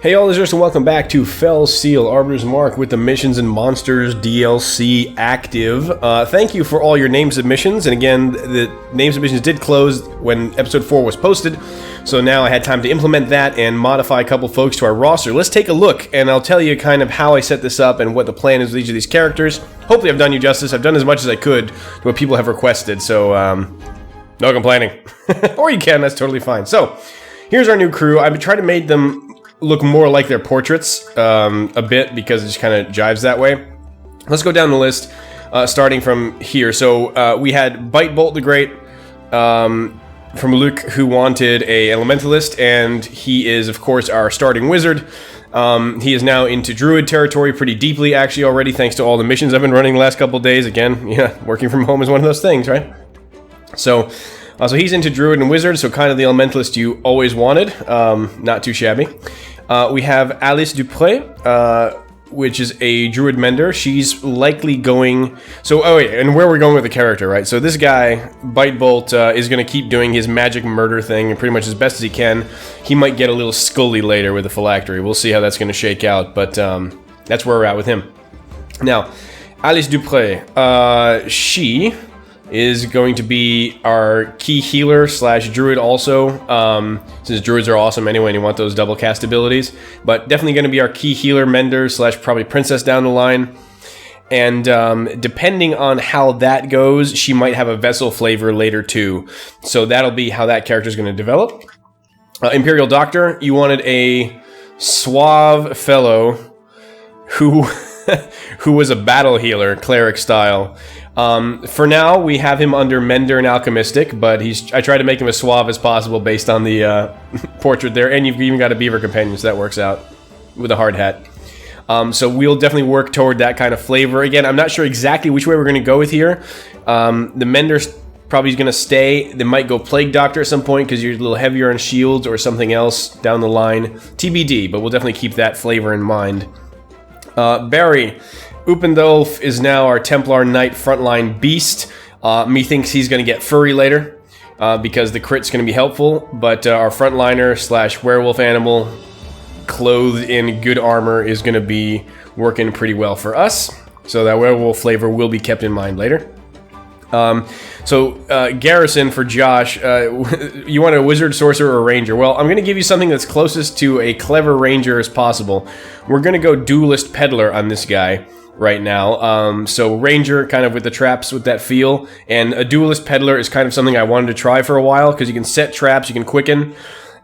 Hey all listeners, and welcome back to Fell Seal, Arbiter's Mark with the Missions and Monsters DLC active. Thank you for all your name submissions, and again, the name submissions did close when episode 4 was posted, so now I had time to implement that and modify a couple folks to our roster. Let's take a look, and I'll tell you kind of how I set this up and what the plan is with each of these characters. Hopefully I've done you justice. I've done as much as I could to what people have requested, so no complaining. Or you can, that's totally fine. So, here's our new crew. I've tried to make them look more like their portraits a bit because it just kind of jives that way. Let's go down the list, starting from here. So we had Bite Bolt the Great from Luke, who wanted a elementalist, and he is of course our starting wizard. He is now into druid territory pretty deeply actually already, thanks to all the missions I've been running the last couple of days. Again, yeah, working from home is one of those things, right? So he's into druid and wizard, so kind of the elementalist you always wanted. Not too shabby. We have Alice Dupré, which is a druid mender. She's likely going... So, oh yeah, and where we're going with the character, right? So this guy, Bite Bolt, is going to keep doing his magic murder thing pretty much as best as he can. He might get a little scully later with the phylactery. We'll see how that's going to shake out, but that's where we're at with him. Now, Alice Dupré, she is going to be our key healer slash druid also, since druids are awesome anyway and you want those double cast abilities, but definitely going to be our key healer, mender slash probably princess down the line. And depending on how that goes, she might have a vessel flavor later too, so that'll be how that character is going to develop. Imperial Doctor, you wanted a suave fellow who who was a battle healer, cleric style. For now, we have him under Mender and Alchemistic, but I tried to make him as suave as possible based on the portrait there, and you've even got a beaver companion, so that works out with a hard hat. So we'll definitely work toward that kind of flavor. Again, I'm not sure exactly which way we're going to go with here. The Mender's probably going to stay. They might go Plague Doctor at some point because you're a little heavier on shields or something else down the line. TBD, but we'll definitely keep that flavor in mind. Barry Uppendolf is now our Templar Knight frontline beast. Methinks he's going to get furry later because the crit's going to be helpful, but our frontliner slash werewolf animal clothed in good armor is going to be working pretty well for us, so that werewolf flavor will be kept in mind later. Garrison for Josh, you want a wizard, sorcerer, or ranger? Well, I'm going to give you something that's closest to a clever ranger as possible. We're going to go duelist peddler on this guy right now. So ranger, kind of with the traps with that feel, and a duelist peddler is kind of something I wanted to try for a while, because you can set traps, you can quicken,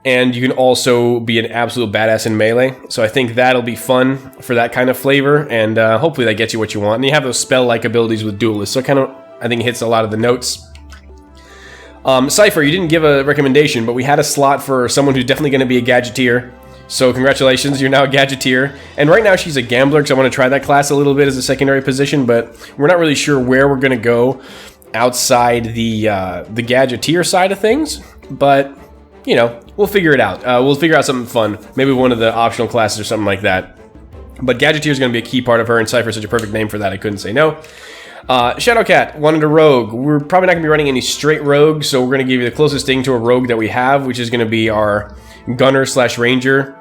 and you can also be an absolute badass in melee. So I think that'll be fun for that kind of flavor, and hopefully that gets you what you want. And you have those spell-like abilities with duelists, so kind of, I think it hits a lot of the notes. Cypher, you didn't give a recommendation, but we had a slot for someone who's definitely going to be a gadgeteer. So congratulations, you're now a gadgeteer. And right now she's a gambler, because I want to try that class a little bit as a secondary position, but we're not really sure where we're going to go outside the gadgeteer side of things. But, you know, we'll figure it out. We'll figure out something fun. Maybe one of the optional classes or something like that. But gadgeteer is going to be a key part of her, and Cypher is such a perfect name for that, I couldn't say no. Shadowcat wanted a rogue. We're probably not going to be running any straight rogue, so we're going to give you the closest thing to a rogue that we have, which is going to be our gunner slash ranger,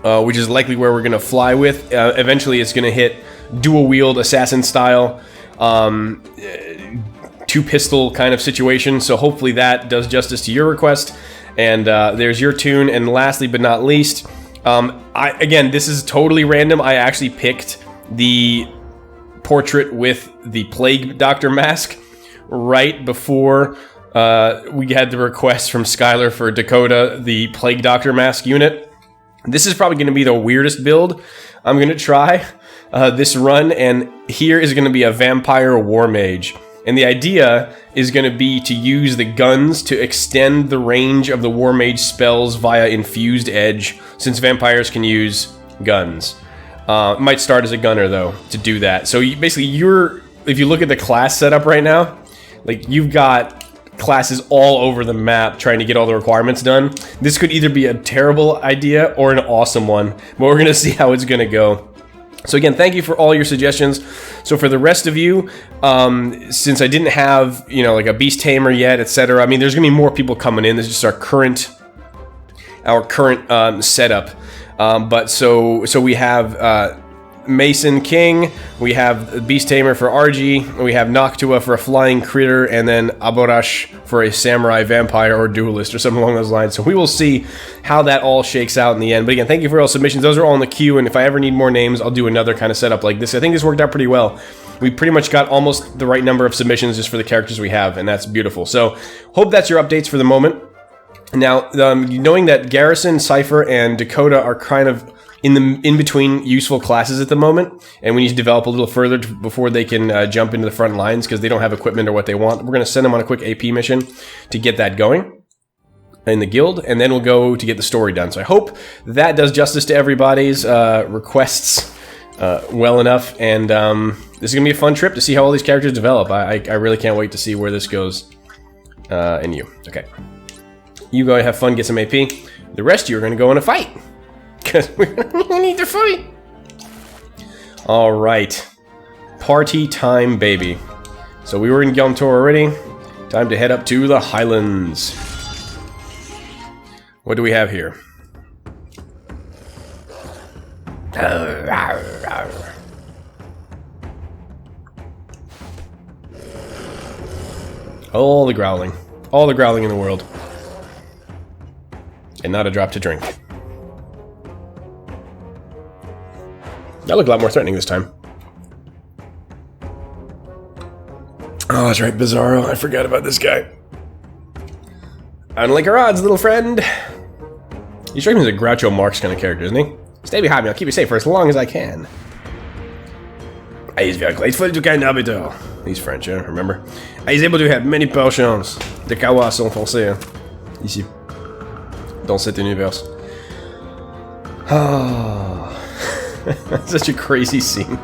which is likely where we're going to fly with. Eventually it's going to hit dual wield assassin style, two pistol kind of situation, so hopefully that does justice to your request. And there's your tune. And lastly but not least, again, this is totally random. I actually picked the portrait with the Plague Doctor mask right before we had the request from Skylar for Dakota, the Plague Doctor mask unit. This is probably going to be the weirdest build I'm going to try this run, and here is going to be a vampire war mage. And the idea is going to be to use the guns to extend the range of the war mage spells via infused edge, since vampires can use guns. It might start as a gunner, though, to do that. So basically, if you look at the class setup right now, like, you've got classes all over the map trying to get all the requirements done. This could either be a terrible idea or an awesome one, but we're going to see how it's going to go. So again, thank you for all your suggestions. So for the rest of you, since I didn't have, like a beast tamer yet, etc., I mean, there's going to be more people coming in. This is just our current our current setup. But so we have Mason King, we have Beast Tamer for RG, we have Noctua for a flying critter, and then Aborash for a samurai, vampire, or duelist, or something along those lines. So we will see how that all shakes out in the end. But again, thank you for all submissions. Those are all in the queue, and if I ever need more names, I'll do another kind of setup like this. I think this worked out pretty well. We pretty much got almost the right number of submissions just for the characters we have, and that's beautiful. So hope that's your updates for the moment. Now, knowing that Garrison, Cypher, and Dakota are kind of in between useful classes at the moment, and we need to develop a little further before they can jump into the front lines because they don't have equipment or what they want. We're going to send them on a quick AP mission to get that going in the guild, and then we'll go to get the story done. So I hope that does justice to everybody's requests well enough, and this is going to be a fun trip to see how all these characters develop. I really can't wait to see where this goes. And you. Okay. You go have fun, get some AP. The rest of you are going to go in a fight. Because we need to fight. Alright. Party time, baby. So we were in Gilmtor already. Time to head up to the Highlands. What do we have here? All the growling. All the growling in the world. And not a drop to drink. That looked a lot more threatening this time. Oh, that's right, Bzaro. I forgot about this guy. I don't like our odds, little friend. He strikes me as a Groucho Marx kind of character, isn't he? Stay behind me, I'll keep you safe for as long as I can. I is very grateful to kind Arbiter. He's French, yeah, remember? I is able to have many potions. De kawa sont français, ici. Dans cet univers. Oh. Such a crazy scene.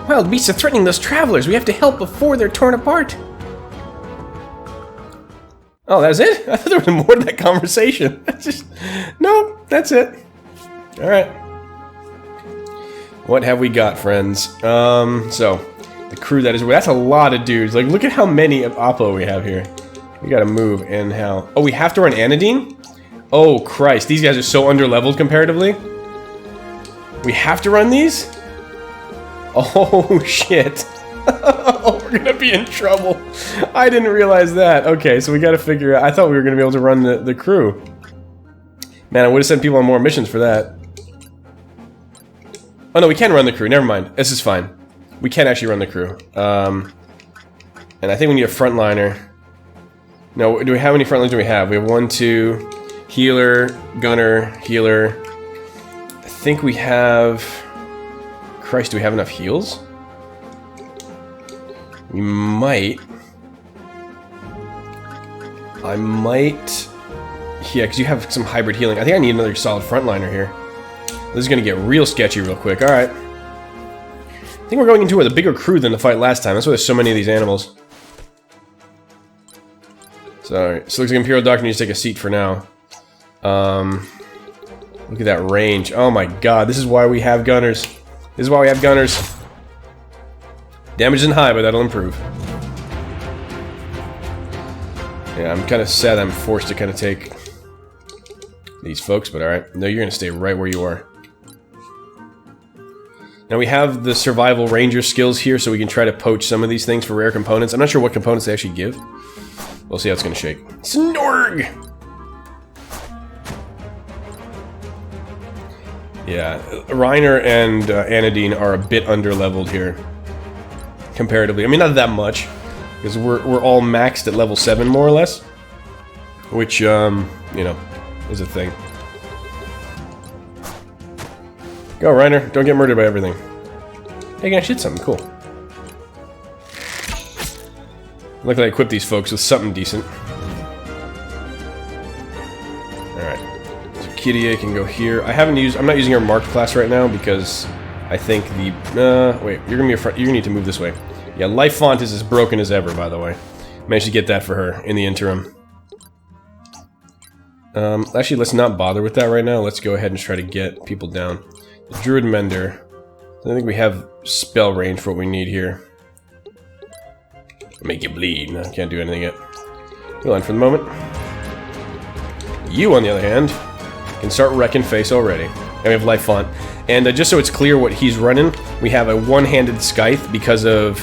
Wild beasts are threatening those travelers. We have to help before they're torn apart. Oh, that's it? I thought there was more to that conversation. No, that's it. Alright. What have we got, friends? So, the crew that is... That's a lot of dudes. Like, look at how many of Oppo we have here. We gotta move, and how... Oh, we have to run Anadine? Oh, Christ. These guys are so underleveled comparatively. We have to run these? Oh, shit. Oh, we're gonna be in trouble. I didn't realize that. Okay, so we gotta figure out... I thought we were gonna be able to run the crew. Man, I would've sent people on more missions for that. Oh, no, we can run the crew. Never mind. This is fine. We can actually run the crew. And I think we need a frontliner. No, how many frontliners do we have? We have 1, 2... Healer, gunner, healer. I think we have... Christ, do we have enough heals? We might. I might... Yeah, because you have some hybrid healing. I think I need another solid frontliner here. This is going to get real sketchy real quick. Alright. I think we're going into it with a bigger crew than the fight last time. That's why there's so many of these animals. So, looks like Imperial Doctor needs to take a seat for now. Look at that range. Oh my god, this is why we have gunners. This is why we have gunners. Damage isn't high, but that'll improve. Yeah, I'm kind of sad I'm forced to kind of take these folks, but alright. No, you're going to stay right where you are. Now we have the survival ranger skills here, so we can try to poach some of these things for rare components. I'm not sure what components they actually give. We'll see how it's going to shake. Snorg! Yeah, Reiner and Anadine are a bit underleveled here, comparatively. I mean, not that much, because we're all maxed at level 7, more or less. Which, you know, is a thing. Go, Reiner. Don't get murdered by everything. Hey, can I shoot something? Cool. Look like I equipped these folks with something decent. Alright. So Kyrie can go here. I'm not using her marked class right now because I think the... wait, you're gonna be a front... You need to move this way. Yeah, Life Font is as broken as ever, by the way. Managed to get that for her in the interim. Actually, let's not bother with that right now. Let's go ahead and try to get people down. The Druid Mender. I think we have spell range for what we need here. Make you bleed. No, can't do anything yet. Go on for the moment. You, on the other hand, can start wrecking face already. And we have life font. And just so it's clear what he's running, we have a one-handed scythe because of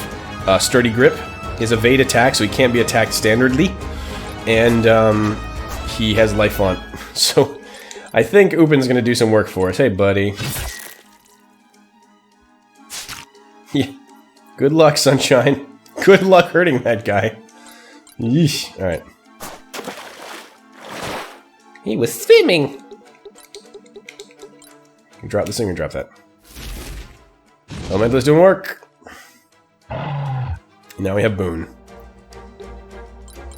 sturdy grip. His evade attack, so he can't be attacked standardly. And he has life font. So I think Upin's going to do some work for us. Hey, buddy. Yeah. Good luck, Sunshine. Good luck hurting that guy. Yeesh. Alright. He was swimming! Drop this thing or drop that. Elemental's doing work. Now we have Boone.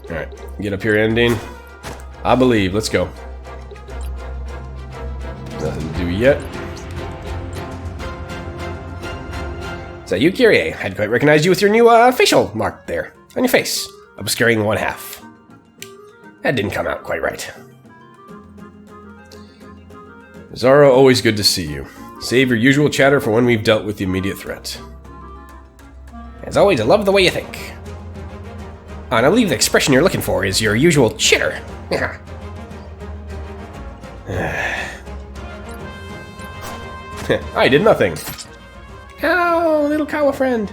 Alright. Get up here, ending. I believe. Let's go. Nothing to do yet. Is that you, Kyrie? I hadn't quite recognized you with your new facial mark there on your face, obscuring one half. That didn't come out quite right. Bzaro, always good to see you. Save your usual chatter for when we've dealt with the immediate threat. As always, I love the way you think. And I believe the expression you're looking for is your usual chitter. I did nothing. Oh, little Kawa friend.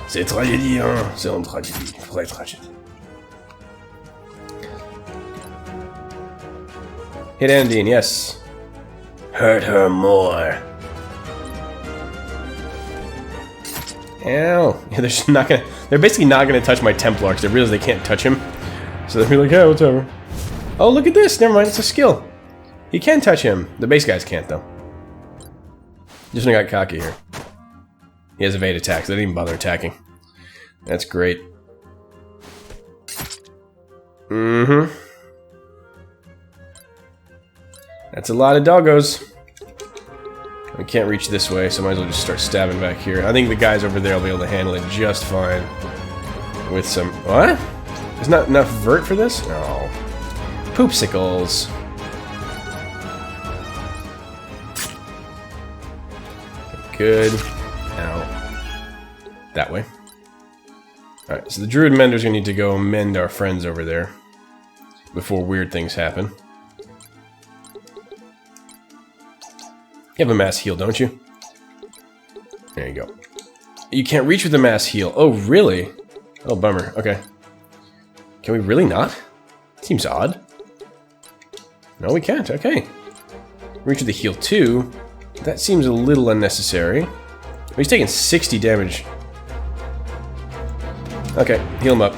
C'est tragédie, hein? C'est une tragédie. Vraie tragédie. Hit ending, yes. Hurt her more. Ow. Yeah, they're just not gonna... They're basically not gonna touch my Templar because they realize they can't touch him. So they'll be like, yeah, whatever. Oh, look at this. Never mind, it's a skill. He can touch him. The base guys can't, though. Just got cocky here. He has evade attacks. They didn't even bother attacking. That's great. Mm-hmm. That's a lot of doggos. We can't reach this way, so might as well just start stabbing back here. I think the guys over there will be able to handle it just fine. With some... What? There's not enough vert for this? Oh. Poopsicles. Good. Ow. That way. Alright, so the Druid Mender's gonna need to go mend our friends over there before weird things happen. You have a mass heal, don't you? There you go. You can't reach with a mass heal. Oh, really? Oh, bummer. Okay. Can we really not? Seems odd. No, we can't. Okay. Reach with the heal too. That seems a little unnecessary. He's taking 60 damage. Okay, heal him up.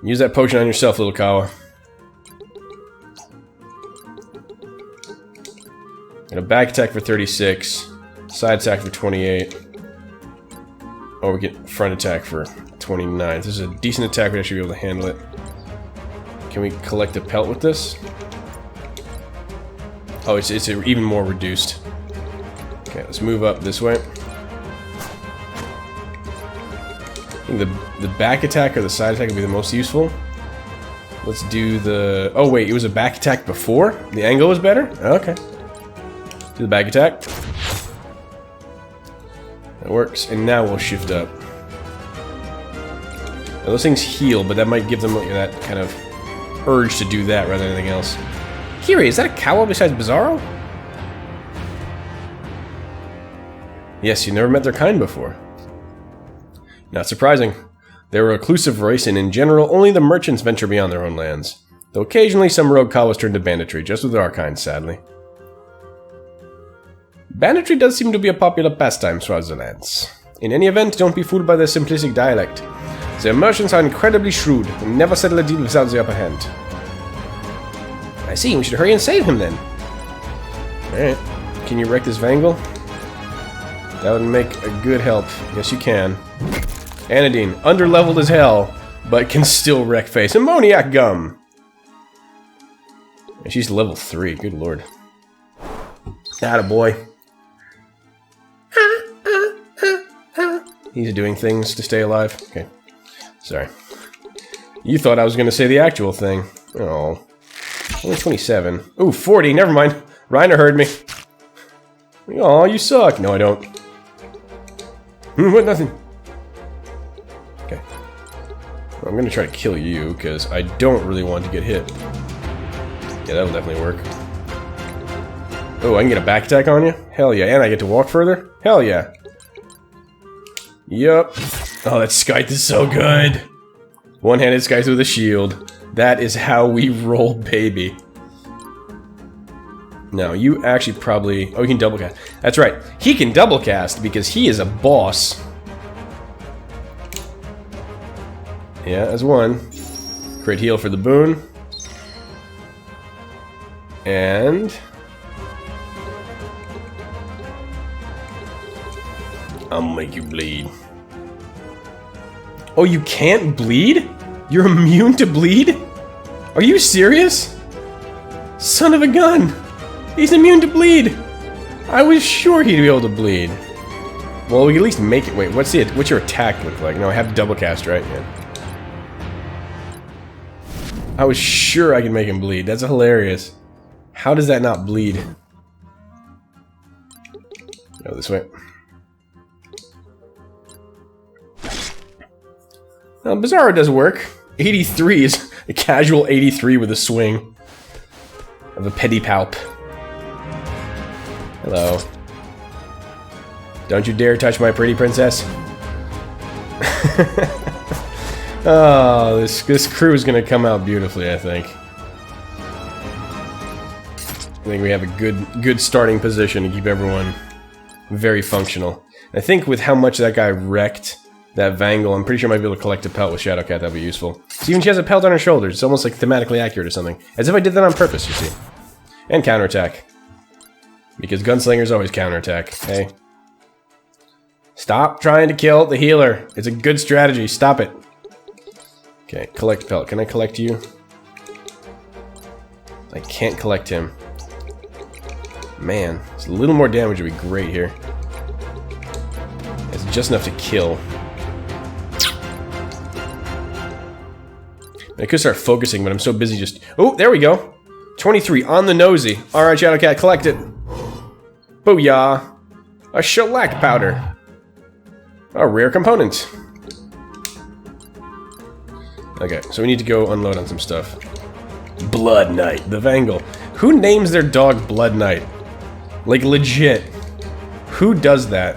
Use that potion on yourself, little Kawa. Got a back attack for 36, side attack for 28. Oh, we get front attack for 29. If this is a decent attack, we'd actually be able to handle it. Can we collect a pelt with this? Oh, it's even more reduced. Okay, let's move up this way. I think the back attack or the side attack would be the most useful. Let's do the... Oh wait, it was a back attack before? The angle was better? Okay. Do the back attack. That works, and now we'll shift up. Now, those things heal, but that might give them that kind of urge to do that rather than anything else. Kyrie, is that a Kawa besides Bzaro? Yes, you never met their kind before. Not surprising. They were a reclusive race, and in general, only the merchants venture beyond their own lands. Though occasionally some rogue Kawas turn to banditry, just with our kind, sadly. Banditry does seem to be a popular pastime throughout the lands. In any event, don't be fooled by their simplistic dialect. Their merchants are incredibly shrewd, and never settle a deal without the upper hand. I see, we should hurry and save him then. Alright. Can you wreck this Vangle? That would make a good help. Yes, you can. Anodine, underleveled as hell, but can still wreck face. Ammoniac gum! And she's level 3, good lord. Attaboy. He's doing things to stay alive. Okay. Sorry. You thought I was going to say the actual thing. Oh. Only 27. Ooh, 40. Never mind. Reiner heard me. Oh, you suck. No, I don't. What? Nothing. Okay. I'm gonna try to kill you, because I don't really want to get hit. Yeah, that'll definitely work. Oh, I can get a back attack on you? Hell yeah, and I get to walk further? Hell yeah. Yup. Oh, that scythe is so good! One-handed scythe with a shield. That is how we roll, baby. Now, you actually probably... Oh, you can double cast. That's right. He can double cast because he is a boss. Yeah, as one. Crit heal for the boon. And... I'll make you bleed. Oh, you can't bleed? You're immune to bleed? Are you serious? Son of a gun! He's immune to bleed! I was sure he'd be able to bleed. Well, we can at least make it. Wait, what's your attack look like? No, I have to double cast, right? Yeah. I was sure I could make him bleed. That's hilarious. How does that not bleed? Go this way. Now, Bzaro does work. 83 is a casual 83 with a swing of a pedipalp. Hello. Don't you dare touch my pretty princess. Oh, this crew is gonna come out beautifully, I think. I think we have a good starting position to keep everyone very functional. I think with how much that guy wrecked that Vangle, I'm pretty sure I might be able to collect a pelt with Shadowcat. That'd be useful. See, even she has a pelt on her shoulders. It's almost like thematically accurate or something. As if I did that on purpose, you see. And counterattack. Because gunslingers always counterattack. Hey. Stop trying to kill the healer. It's a good strategy. Stop it. Okay, collect pelt. Can I collect you? I can't collect him. Man, a little more damage would be great here. It's just enough to kill. I could start focusing, but I'm so busy just... Oh, there we go! 23, on the nosy. Alright, Shadowcat, collect it. Booyah! A shellac powder. A rare component. Okay, so we need to go unload on some stuff. Blood Knight, the Vangle. Who names their dog Blood Knight? Like, legit. Who does that?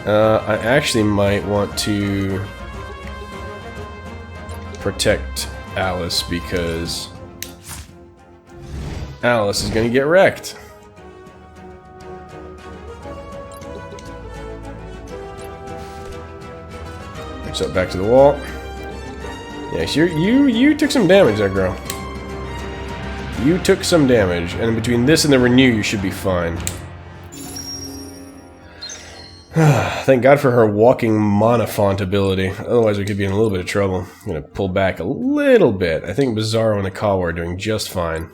I actually might want to protect Alice because Alice is gonna get wrecked. Reach up back to the wall. Yes, you took some damage there, girl. You took some damage, and between this and the renew, you should be fine. Thank God for her walking monofont ability. Otherwise, we could be in a little bit of trouble. I'm gonna pull back a little bit. I think Bzaro and the Kawa are doing just fine.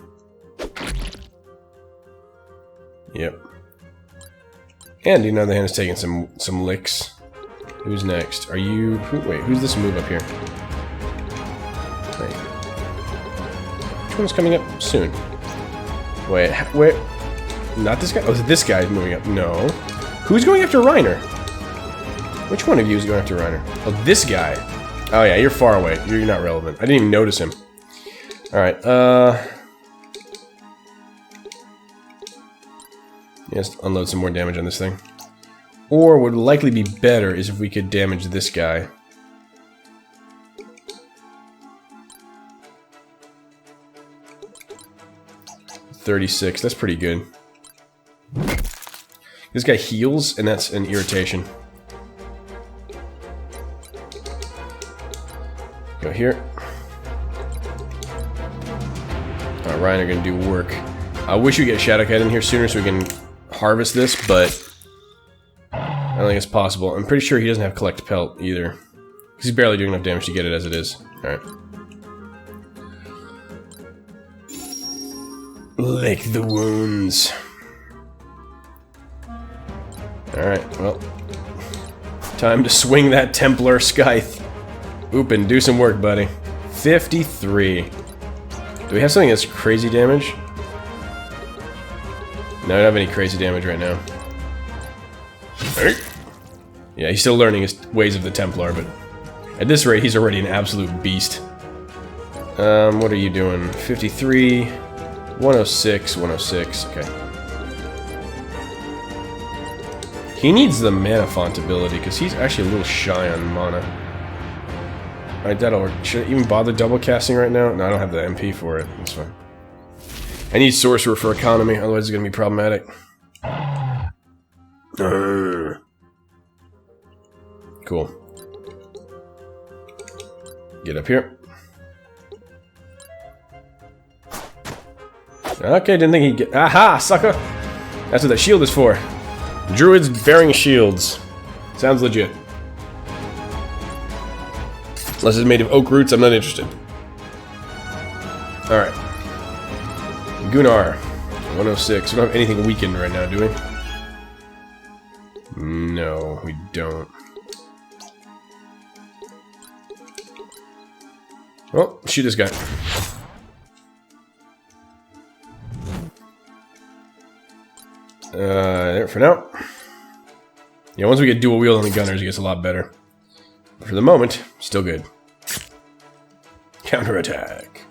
Yep. And on the other hand, is taking some licks. Who's next? Are you? Wait, who's this move up here? Wait. Which one's coming up soon? Wait, wait. Not this guy? Oh, this guy's moving up. No. Who's going after Reiner? Which one of you is going after Reiner? Oh, this guy. Oh yeah, you're far away. You're not relevant. I didn't even notice him. Alright, let's unload some more damage on this thing. Or what would likely be better is if we could damage this guy. $36, that's pretty good. This guy heals, and that's an irritation. Go here. Alright, Ryan are gonna do work. I wish we get Shadowcat in here sooner so we can harvest this, but I don't think it's possible. I'm pretty sure he doesn't have collect pelt either. He's barely doing enough damage to get it as it is. Alright. Lick the wounds. Alright, well. Time to swing that Templar Scythe. Oopin', do some work, buddy. 53. Do we have something that's crazy damage? No, I don't have any crazy damage right now. Yeah, he's still learning his ways of the Templar, but At this rate, he's already an absolute beast. What are you doing? 53, 106, 106, okay. He needs the mana font ability, because he's actually a little shy on mana. Alright, that'll work. Should I even bother double casting right now? No, I don't have the MP for it. That's fine. I need Sorcerer for economy, otherwise it's going to be problematic. Cool. Get up here. Okay, didn't think he'd get... Aha, sucker! That's what that shield is for. Druids bearing shields. Sounds legit. Unless it's made of oak roots, I'm not interested. Alright. Gunnar. 106. We don't have anything weakened right now, do we? No, we don't. Oh, shoot this guy. There for now. Yeah, once we get dual wield on the gunners, it gets a lot better. But for the moment, still good. Counterattack.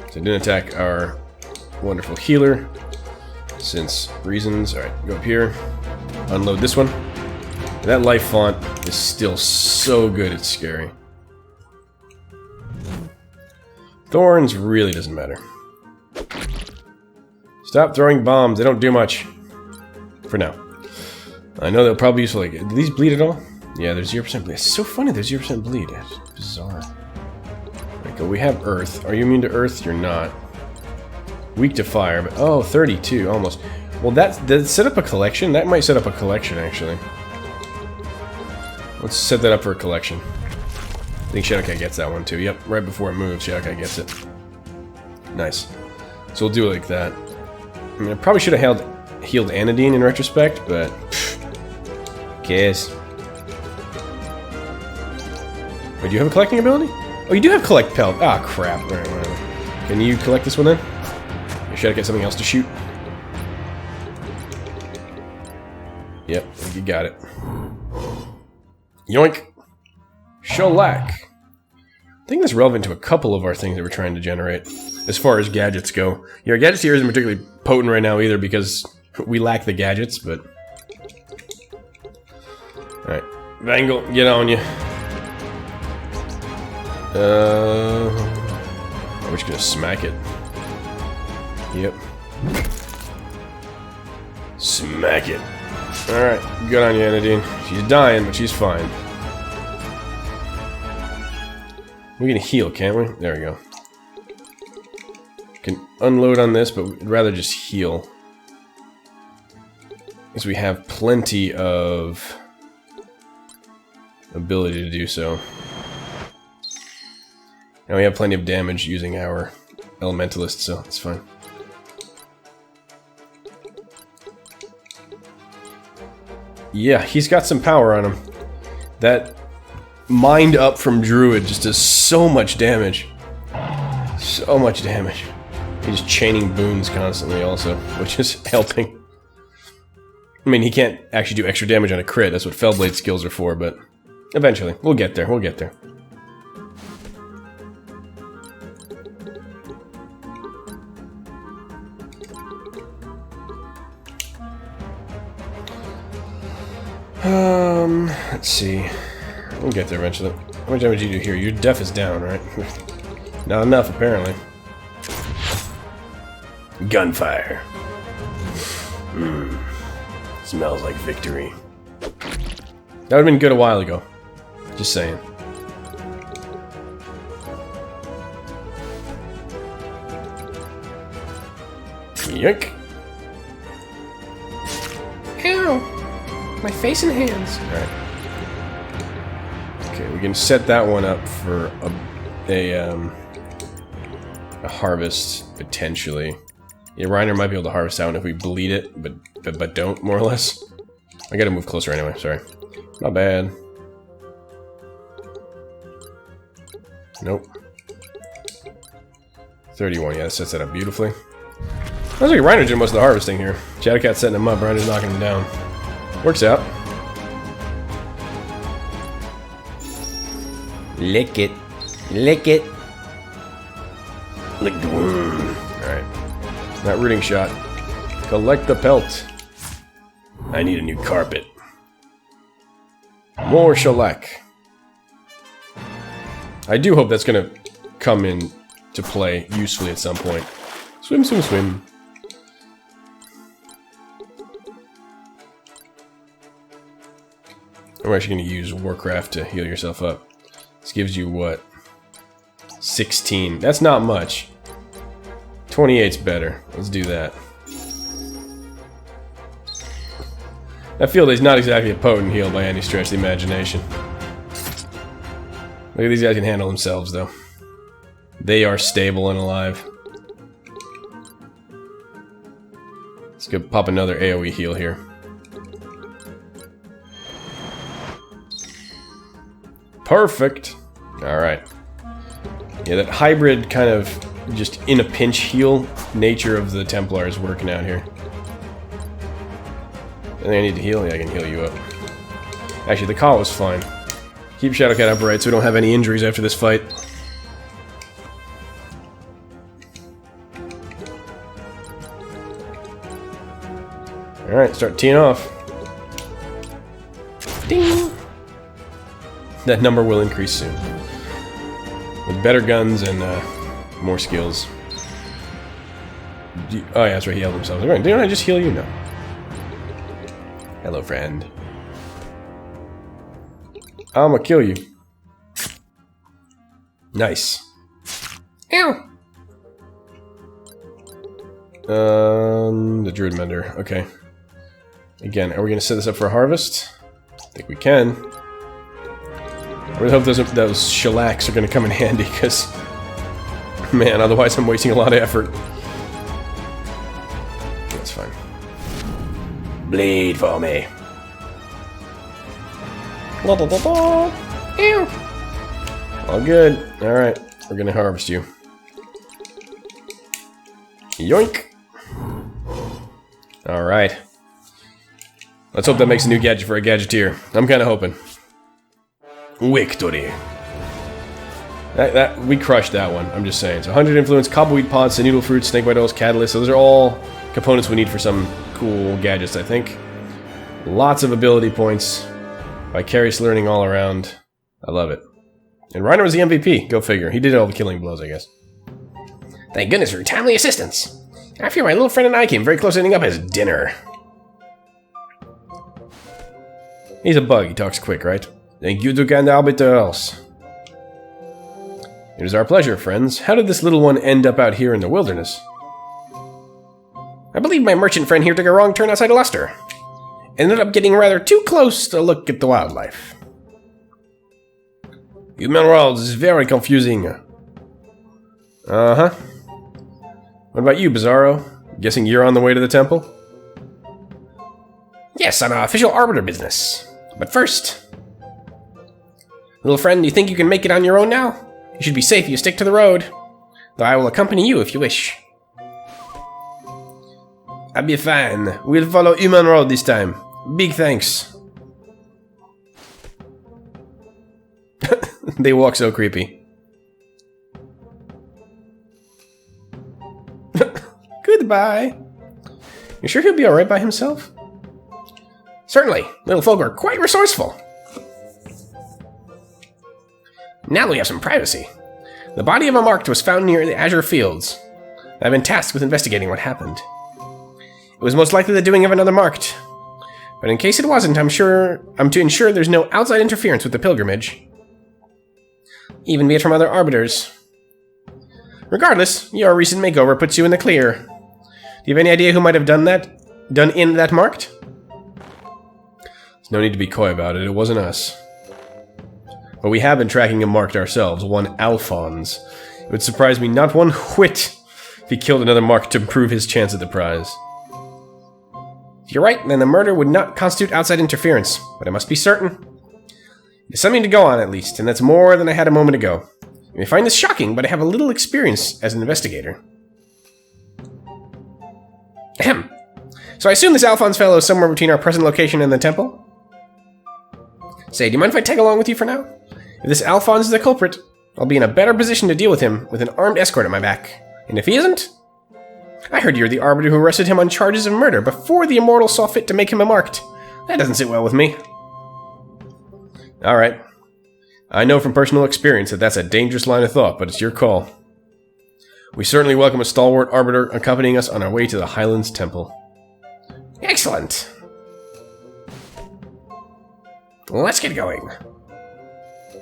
So I didn't attack our wonderful healer. Since reasons. Alright, go up here. Unload this one. That life font is still so good, it's scary. Thorns really doesn't matter. Stop throwing bombs, they don't do much. For now. I know they'll probably be useful. Like, do these bleed at all? Yeah, there's 0% bleed. It's so funny there's 0% bleed. It's bizarre. There we go. We have earth. Are you immune to earth? You're not. Weak to fire, but oh, 32, almost. Well, that set up a collection? That might set up a collection, actually. Let's set that up for a collection. I think Shadowcat gets that one, too. Yep, right before it moves, Shadowcat gets it. Nice. So we'll do it like that. I mean, I probably should have healed Anodine in retrospect, but... Pfft, cares. Wait, do you have a collecting ability? Oh, you do have collect pelt. Ah, crap. Alright, whatever. Can you collect this one, then? Should I get something else to shoot? Yep, you got it. Yoink! Shellac! I think that's relevant to a couple of our things that we're trying to generate, as far as gadgets go. Yeah, our gadgets here isn't particularly potent right now either, because we lack the gadgets, but... Alright, Vangle, get on you. We're just gonna smack it. Yep. Smack it. Alright, good on you, Anodine. She's dying, but she's fine. We can heal, can't we? There we go. Can unload on this, but we'd rather just heal. Because we have plenty of ability to do so. And we have plenty of damage using our elementalist, so it's fine. Yeah, he's got some power on him. That mind up from Druid just does so much damage. So much damage. He's chaining boons constantly also, which is helping. I mean, he can't actually do extra damage on a crit, that's what Fellblade skills are for, but eventually. We'll get there, we'll get there. Let's see. We'll get there eventually. How much damage do you do here? Your def is down, right? Not enough, apparently. Gunfire. Smells like victory. That would've been good a while ago. Just saying. Yoink. Ow! My face and hands. Alright. Okay, we can set that one up for a harvest, potentially. Yeah, Reiner might be able to harvest that one if we bleed it, but don't, more or less. I gotta move closer anyway, sorry. Not bad. Nope. 31, yeah, that sets that up beautifully. Sounds like Reiner's doing most of the harvesting here. Shadowcat's setting him up, Reiner's knocking him down. Works out. Lick it. Lick it. Lick the wound. Alright. Not rooting shot. Collect the pelt. I need a new carpet. More shellac. I do hope that's gonna come in to play usefully at some point. Swim, swim, swim. I'm actually gonna use Warcraft to heal yourself up. This gives you what? 16. That's not much. 28's better. Let's do that. That field is not exactly a potent heal by any stretch of the imagination. Look at these guys can handle themselves, though. They are stable and alive. Let's go pop another AoE heal here. Perfect! Alright. Yeah, that hybrid kind of just in a pinch heal nature of the Templar is working out here. I think I need to heal? Yeah, I can heal you up. Actually, the call was fine. Keep Shadowcat upright so we don't have any injuries after this fight. Alright, start teeing off. Ding! That number will increase soon. With better guns and more skills. Oh yeah, that's right, he healed himself. Didn't I just heal you? No. Hello, friend. I'ma kill you. Nice. Ew! The Druid Mender. Okay. Again, are we gonna set this up for a harvest? I think we can. I really hope those shellacks are gonna come in handy, because... Man, otherwise I'm wasting a lot of effort. That's fine. Bleed for me. Blah, blah, blah, blah. Ew. All good. Alright, we're gonna harvest you. Yoink! Alright. Let's hope that makes a new gadget for a gadgeteer. I'm kinda hoping. Victory. We crushed that one, I'm just saying. So 100 influence, cobbleweed pods, needle fruits, snakebite oils, catalyst. So those are all components we need for some cool gadgets, I think. Lots of ability points. Vicarious learning all around. I love it. And Reiner was the MVP, go figure. He did all the killing blows, I guess. Thank goodness for your timely assistance. I fear my little friend and I came very close to ending up as dinner. He's a bug, he talks quick, right? Thank you to Arbiters. It is our pleasure, friends. How did this little one end up out here in the wilderness? I believe my merchant friend here took a wrong turn outside of Luster. Ended up getting rather too close to look at the wildlife. Human world is very confusing. Uh-huh. What about you, Bzaro? Guessing you're on the way to the temple? Yes, on official Arbiter business. But first... Little friend, do you think you can make it on your own now? You should be safe if you stick to the road. Though I will accompany you if you wish. I'll be fine. We'll follow human road this time. Big thanks. They walk so creepy. Goodbye. You sure he'll be alright by himself? Certainly. Little folk are quite resourceful. Now we have some privacy. The body of a marked was found near the Azure Fields. I've been tasked with investigating what happened. It was most likely the doing of another marked. But in case it wasn't, I'm to ensure there's no outside interference with the pilgrimage. Even be it from other arbiters. Regardless, your recent makeover puts you in the clear. Do you have any idea who might have done in that marked? There's no need to be coy about it, it wasn't us. But we have been tracking a marked ourselves, one Alphonse. It would surprise me not one whit if he killed another marked to improve his chance at the prize. If you're right, then the murder would not constitute outside interference, but I must be certain. It's something to go on, at least, and that's more than I had a moment ago. You may find this shocking, but I have a little experience as an investigator. Ahem. So I assume this Alphonse fellow is somewhere between our present location and the temple? Say, do you mind if I tag along with you for now? If this Alphonse is the culprit, I'll be in a better position to deal with him with an armed escort at my back. And if he isn't... I heard you're the Arbiter who arrested him on charges of murder before the Immortal saw fit to make him a marked. That doesn't sit well with me. Alright. I know from personal experience that that's a dangerous line of thought, but it's your call. We certainly welcome a stalwart Arbiter accompanying us on our way to the Highlands Temple. Excellent! Let's get going.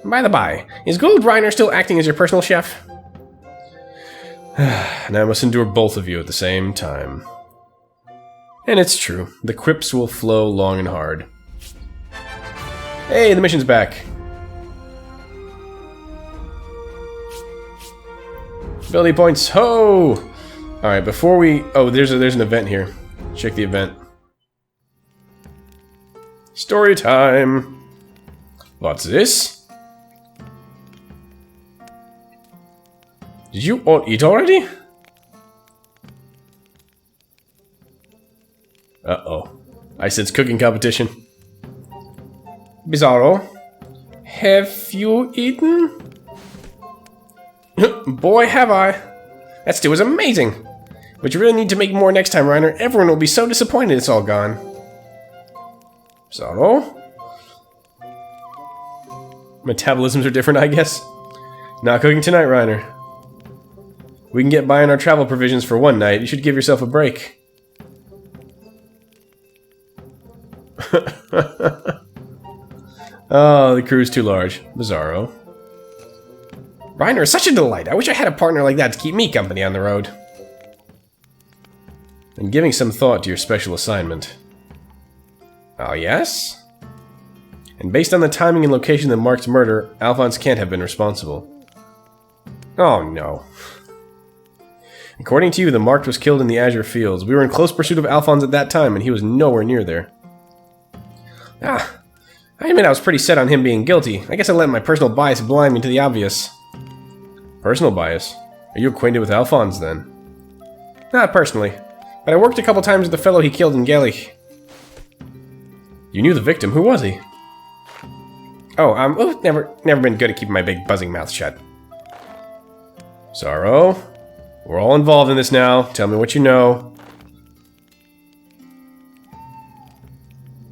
By the by, is Gold Reiner still acting as your personal chef? And I must endure both of you at the same time. And it's true. The quips will flow long and hard. Hey, the mission's back. Ability points, ho! Alright, before we... Oh, there's an event here. Check the event. Story time! What's this? Did you all eat already? Uh-oh. I sense cooking competition. Bzaro, have you eaten? Boy, have I. That stew was amazing. But you really need to make more next time, Reiner. Everyone will be so disappointed it's all gone. Bzaro? Metabolisms are different, I guess. Not cooking tonight, Reiner. We can get by on our travel provisions for one night. You should give yourself a break. Oh, the crew's too large. Bzaro. Reiner is such a delight. I wish I had a partner like that to keep me company on the road. I'm giving some thought to your special assignment. Oh, yes? And based on the timing and location of Mark's murder, Alphonse can't have been responsible. Oh, no. According to you, the Marked was killed in the Azure Fields. We were in close pursuit of Alphonse at that time, and he was nowhere near there. I admit I was pretty set on him being guilty. I guess I let my personal bias blind me to the obvious. Personal bias? Are you acquainted with Alphonse, then? Not personally, but I worked a couple times with the fellow he killed in Gaelic. You knew the victim. Who was he? Oh, never been good at keeping my big buzzing mouth shut. Bzaro, we're all involved in this now. Tell me what you know.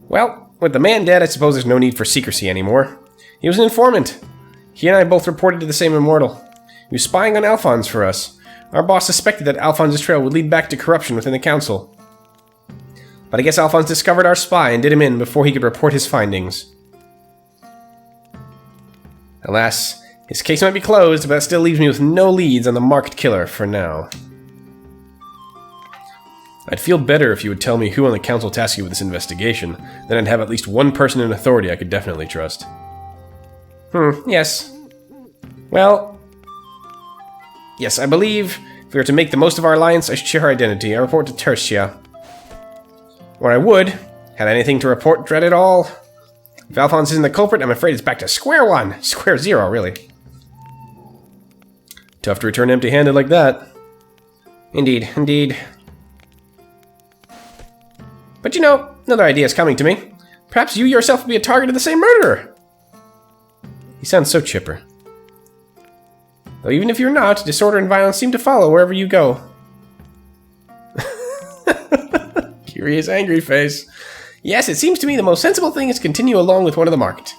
Well, with the man dead, I suppose there's no need for secrecy anymore. He was an informant. He and I both reported to the same Immortal. He was spying on Alphonse for us. Our boss suspected that Alphonse's trail would lead back to corruption within the council. But I guess Alphonse discovered our spy and did him in before he could report his findings. Alas, his case might be closed, but that still leaves me with no leads on the marked killer for now. I'd feel better if you would tell me who on the council tasked you with this investigation. Then I'd have at least one person in authority I could definitely trust. Yes. Well... Yes, I believe if we are to make the most of our alliance, I should share her identity. I report to Tertia. Or I would. Had anything to report, dread it all? If Alphonse isn't the culprit, I'm afraid it's back to square one. Square zero, really. Tough to return empty-handed like that. Indeed, indeed. But you know, another idea is coming to me. Perhaps you yourself will be a target of the same murderer. He sounds so chipper. Though even if you're not, disorder and violence seem to follow wherever you go. Curious angry face. Yes, it seems to me the most sensible thing is to continue along with one of the marked.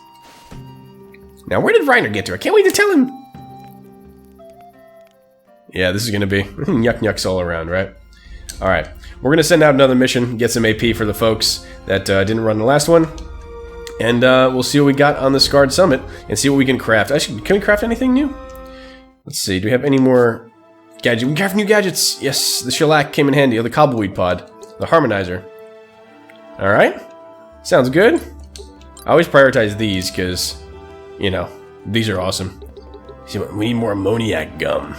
Now, where did Reiner get to? I can't wait to tell him. Yeah, this is going to be yuck-yucks all around, right? Alright, we're going to send out another mission, get some AP for the folks that didn't run the last one. And we'll see what we got on the Scarred Summit, and see what we can craft. Can we craft anything new? Let's see, do we have any more gadgets? We can craft new gadgets! Yes, the shellac came in handy, or the cobbleweed pod. The harmonizer. Alright, sounds good. I always prioritize these, because, you know, these are awesome. See, we need more ammoniac gum.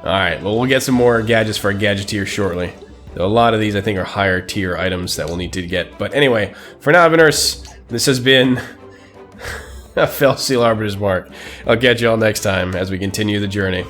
Alright, well, we'll get some more gadgets for our gadgeteer shortly. Though a lot of these, I think, are higher tier items that we'll need to get. But anyway, for now, Arbiters, this has been a Fell Seal Arbiter's Mark. I'll catch you all next time as we continue the journey.